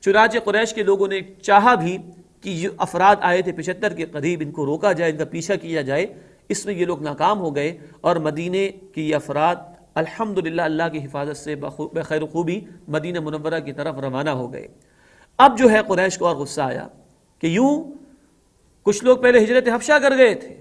چنانچہ قریش کے لوگوں نے چاہا بھی کہ یہ افراد آئے تھے 75 کے قریب، ان کو روکا جائے، ان کا پیچھا کیا جائے، اس میں یہ لوگ ناکام ہو گئے، اور مدینے کے یہ افراد الحمدللہ اللہ کی حفاظت سے بخیر خوبی مدینہ منورہ کی طرف روانہ ہو گئے۔ اب جو ہے قریش کو اور غصہ آیا کہ یوں کچھ لوگ پہلے ہجرت حبشہ کر گئے تھے،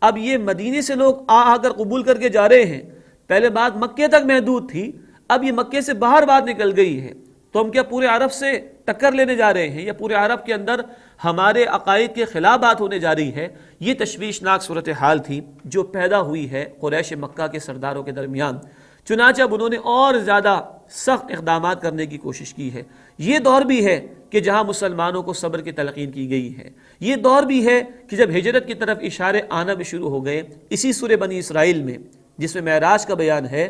اب یہ مدینے سے لوگ آ کر قبول کر کے جا رہے ہیں، پہلے بات مکے تک محدود تھی، اب یہ مکے سے باہر بات نکل گئی ہے، تو ہم کیا پورے عرب سے ٹکر لینے جا رہے ہیں، یا پورے عرب کے اندر ہمارے عقائد کے خلاف بات ہونے جا رہی ہے؟ یہ تشویشناک صورتحال تھی جو پیدا ہوئی ہے قریش مکہ کے سرداروں کے درمیان۔ چنانچہ اب انہوں نے اور زیادہ سخت اقدامات کرنے کی کوشش کی ہے۔ یہ دور بھی ہے کہ جہاں مسلمانوں کو صبر کی تلقین کی گئی ہے، یہ دور بھی ہے کہ جب ہجرت کی طرف اشارے آنا بھی شروع ہو گئے۔ اسی سورہ بنی اسرائیل میں جس میں معراج کا بیان ہے،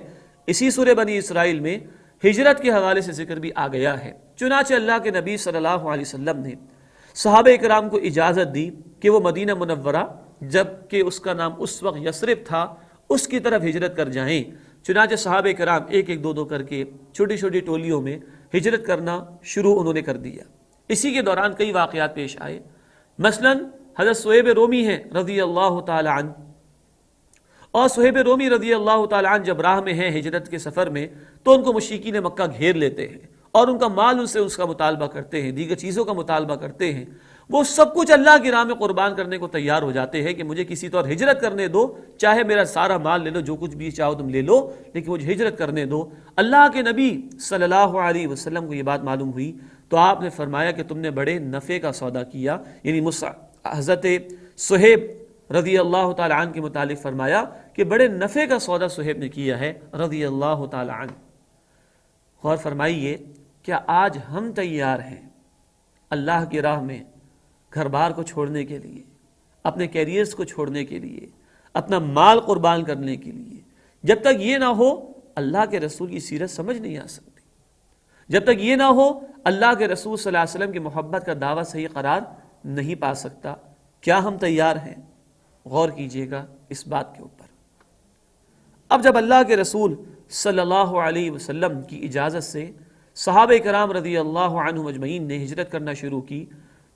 اسی سورہ بنی اسرائیل میں ہجرت کے حوالے سے ذکر بھی آ گیا ہے۔ چنانچہ اللہ کے نبی صلی اللہ علیہ وسلم نے صحابہ اکرام کو اجازت دی کہ وہ مدینہ منورہ، جبکہ اس کا نام اس وقت یثرب تھا، اس کی طرف ہجرت کر جائیں۔ چنانچہ صحابہ کرام ایک ایک دو کر کے چھوٹی چھوٹی ٹولیوں میں ہجرت کرنا شروع انہوں نے کر دیا۔ اسی کے دوران کئی واقعات پیش آئے، مثلا حضرت صہیب رومی ہیں رضی اللہ تعالی عنہ، اور صہیب رومی رضی اللہ تعالی عنہ جب راہ میں ہیں ہجرت کے سفر میں، تو ان کو مشرکین مکہ گھیر لیتے ہیں اور ان کا مال ان سے اس کا مطالبہ کرتے ہیں، دیگر چیزوں کا مطالبہ کرتے ہیں۔ وہ سب کچھ اللہ کی راہ میں قربان کرنے کو تیار ہو جاتے ہیں کہ مجھے کسی طور ہجرت کرنے دو، چاہے میرا سارا مال لے لو، جو کچھ بھی چاہو تم لے لو، لیکن مجھے ہجرت کرنے دو۔ اللہ کے نبی صلی اللہ علیہ وسلم کو یہ بات معلوم ہوئی تو آپ نے فرمایا کہ تم نے بڑے نفع کا سودا کیا، یعنی حضرت صہیب رضی اللہ تعالی عنہ کے متعلق فرمایا کہ بڑے نفع کا سودا صہیب نے کیا ہے رضی اللہ تعالی عنہ۔ غور فرمائیے، کیا آج ہم تیار ہیں اللہ کی راہ میں گھر بار کو چھوڑنے کے لیے، اپنے کیریئرز کو چھوڑنے کے لیے، اپنا مال قربان کرنے کے لیے؟ جب تک یہ نہ ہو اللہ کے رسول کی سیرت سمجھ نہیں آ سکتی، جب تک یہ نہ ہو اللہ کے رسول صلی اللہ علیہ وسلم کی محبت کا دعویٰ صحیح قرار نہیں پا سکتا۔ کیا ہم تیار ہیں؟ غور کیجئے گا اس بات کے اوپر۔ اب جب اللہ کے رسول صلی اللہ علیہ وسلم کی اجازت سے صحابہ کرام رضی اللہ عنہم اجمعین نے ہجرت کرنا شروع کی،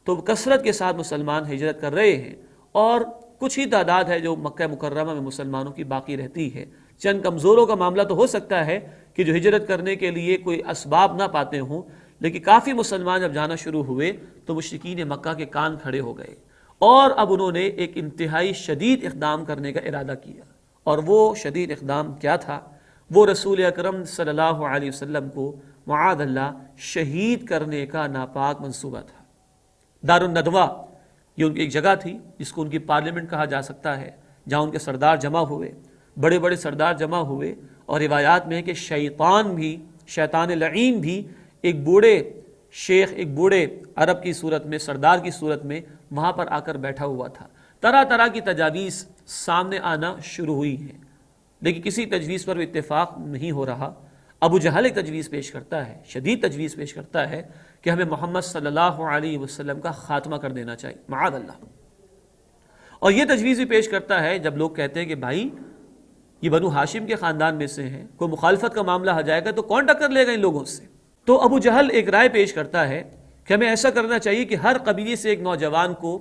تو کثرت کے ساتھ مسلمان ہجرت کر رہے ہیں، اور کچھ ہی تعداد ہے جو مکہ مکرمہ میں مسلمانوں کی باقی رہتی ہے۔ چند کمزوروں کا معاملہ تو ہو سکتا ہے کہ جو ہجرت کرنے کے لیے کوئی اسباب نہ پاتے ہوں، لیکن کافی مسلمان جب جانا شروع ہوئے تو مشرکین مکہ کے کان کھڑے ہو گئے، اور اب انہوں نے ایک انتہائی شدید اقدام کرنے کا ارادہ کیا۔ اور وہ شدید اقدام کیا تھا؟ وہ رسول اکرم صلی اللہ علیہ وسلم کو معاذ اللہ شہید کرنے کا ناپاک منصوبہ تھا۔ دار الندوہ یہ ان کی ایک جگہ تھی جس کو ان کی پارلیمنٹ کہا جا سکتا ہے، جہاں ان کے سردار جمع ہوئے، بڑے بڑے سردار جمع ہوئے، اور روایات میں ہے کہ شیطان لعین بھی ایک بوڑھے شیخ، ایک بوڑھے عرب کی صورت میں، سردار کی صورت میں وہاں پر آ کر بیٹھا ہوا تھا۔ طرح طرح کی تجاویز سامنے آنا شروع ہوئی ہیں، لیکن کسی تجویز پر اتفاق نہیں ہو رہا۔ ابو جہل ایک تجویز پیش کرتا ہے، شدید تجویز پیش کرتا ہے کہ ہمیں محمد صلی اللہ علیہ وسلم کا خاتمہ کر دینا چاہیے، معاذ اللہ۔ اور یہ تجویز بھی پیش کرتا ہے جب لوگ کہتے ہیں کہ بھائی یہ بنو ہاشم کے خاندان میں سے ہیں، کوئی مخالفت کا معاملہ آ جائے گا تو کون ٹکر لے گا ان لوگوں سے؟ تو ابو جہل ایک رائے پیش کرتا ہے کہ ہمیں ایسا کرنا چاہیے کہ ہر قبیلے سے ایک نوجوان کو،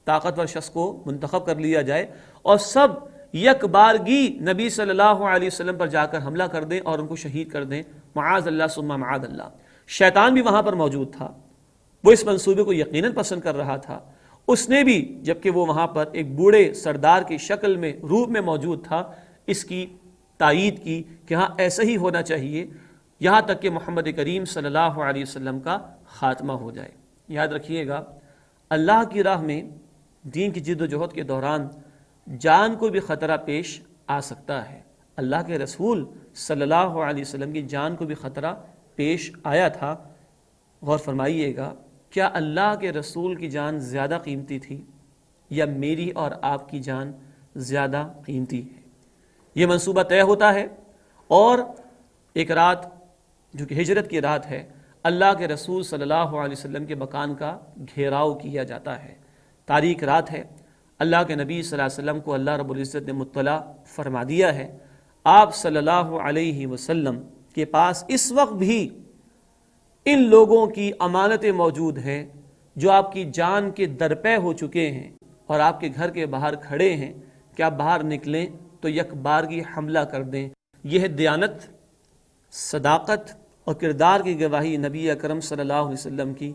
طاقتور شخص کو منتخب کر لیا جائے، اور سب یک بارگی نبی صلی اللہ علیہ وسلم پر جا کر حملہ کر دیں اور ان کو شہید کر دیں، معاذ اللہ ثم معاذ اللہ۔ شیطان بھی وہاں پر موجود تھا، وہ اس منصوبے کو یقیناً پسند کر رہا تھا۔ اس نے بھی، جبکہ وہ وہاں پر ایک بوڑھے سردار کی شکل میں، روپ میں موجود تھا، اس کی تائید کی کہ ہاں ایسا ہی ہونا چاہیے، یہاں تک کہ محمد کریم صلی اللہ علیہ وسلم کا خاتمہ ہو جائے۔ یاد رکھیے گا، اللہ کی راہ میں دین کی جد و جہد کے دوران جان کو بھی خطرہ پیش آ سکتا ہے۔ اللہ کے رسول صلی اللہ علیہ وسلم کی جان کو بھی خطرہ پیش آیا تھا۔ غور فرمائیے گا، کیا اللہ کے رسول کی جان زیادہ قیمتی تھی یا میری اور آپ کی جان زیادہ قیمتی ہے؟ یہ منصوبہ طے ہوتا ہے، اور ایک رات جو کہ ہجرت کی رات ہے، اللہ کے رسول صلی اللہ علیہ وسلم کے مکان کا گھیراؤ کیا جاتا ہے۔ تاریک رات ہے، اللہ کے نبی صلی اللہ علیہ وسلم کو اللہ رب العزت نے مطلع فرما دیا ہے۔ آپ صلی اللہ علیہ وسلم کے پاس اس وقت بھی ان لوگوں کی امانتیں موجود ہیں جو آپ کی جان کے درپے ہو چکے ہیں اور آپ کے گھر کے باہر کھڑے ہیں کہ آپ باہر نکلیں تو یک بارگی حملہ کر دیں. یہ ہے دیانت، صداقت اور کردار کی گواہی نبی اکرم صلی اللہ علیہ وسلم کی.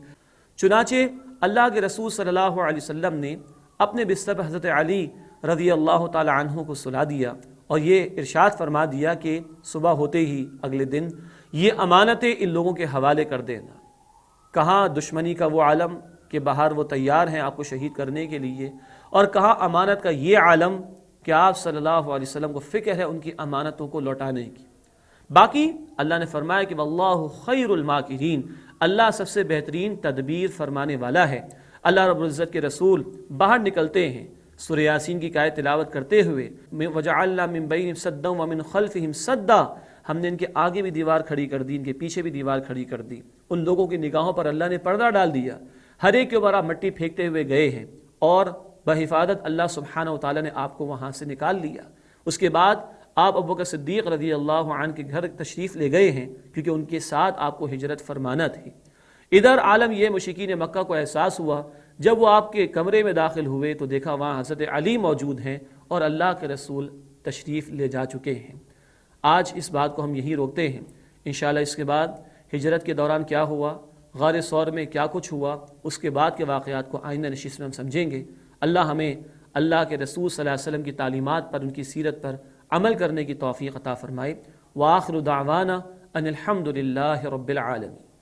چنانچہ اللہ کے رسول صلی اللہ علیہ وسلم نے اپنے بستر پر حضرت علی رضی اللہ تعالی عنہ کو سلا دیا اور یہ ارشاد فرما دیا کہ صبح ہوتے ہی اگلے دن یہ امانتیں ان لوگوں کے حوالے کر دینا. کہاں دشمنی کا وہ عالم کہ باہر وہ تیار ہیں آپ کو شہید کرنے کے لیے، اور کہاں امانت کا یہ عالم کہ آپ صلی اللہ علیہ وسلم کو فکر ہے ان کی امانتوں کو لوٹانے کی. باقی اللہ نے فرمایا کہ واللہ خیر الماکرین، اللہ سب سے بہترین تدبیر فرمانے والا ہے. اللہ رب العزت کے رسول باہر نکلتے ہیں سورہ یاسین کی آیت تلاوت کرتے ہوئے، وَجَعَلْنَا مِن بَيْنِهِمْ سَدًّا وَمِنْ خَلْفِهِمْ سَدًّا، ہم نے ان کے آگے بھی دیوار کھڑی کر دی، ان کے پیچھے بھی دیوار کھڑی کر دی. ان لوگوں کی نگاہوں پر اللہ نے پردہ ڈال دیا، ہر ایک کے اوپر آپ مٹی پھینکتے ہوئے گئے ہیں اور بحفاظت اللہ سبحانہ و تعالیٰ نے آپ کو وہاں سے نکال لیا. اس کے بعد آپ ابوبکر صدیق رضی اللہ عنہ کے گھر تشریف لے گئے ہیں کیونکہ ان کے ساتھ آپ کو ہجرت فرمانا تھی. ادھر عالم یہ مشرکین مکہ کو احساس ہوا جب وہ آپ کے کمرے میں داخل ہوئے تو دیکھا وہاں حضرت علی موجود ہیں اور اللہ کے رسول تشریف لے جا چکے ہیں. آج اس بات کو ہم یہی روکتے ہیں. انشاءاللہ اس کے بعد ہجرت کے دوران کیا ہوا، غار ثور میں کیا کچھ ہوا، اس کے بعد کے واقعات کو آئندہ نشست میں ہم سمجھیں گے. اللہ ہمیں اللہ کے رسول صلی اللہ علیہ وسلم کی تعلیمات پر، ان کی سیرت پر عمل کرنے کی توفیق عطا فرمائے. وآخر دعوانا ان الحمد للہ رب العالمین.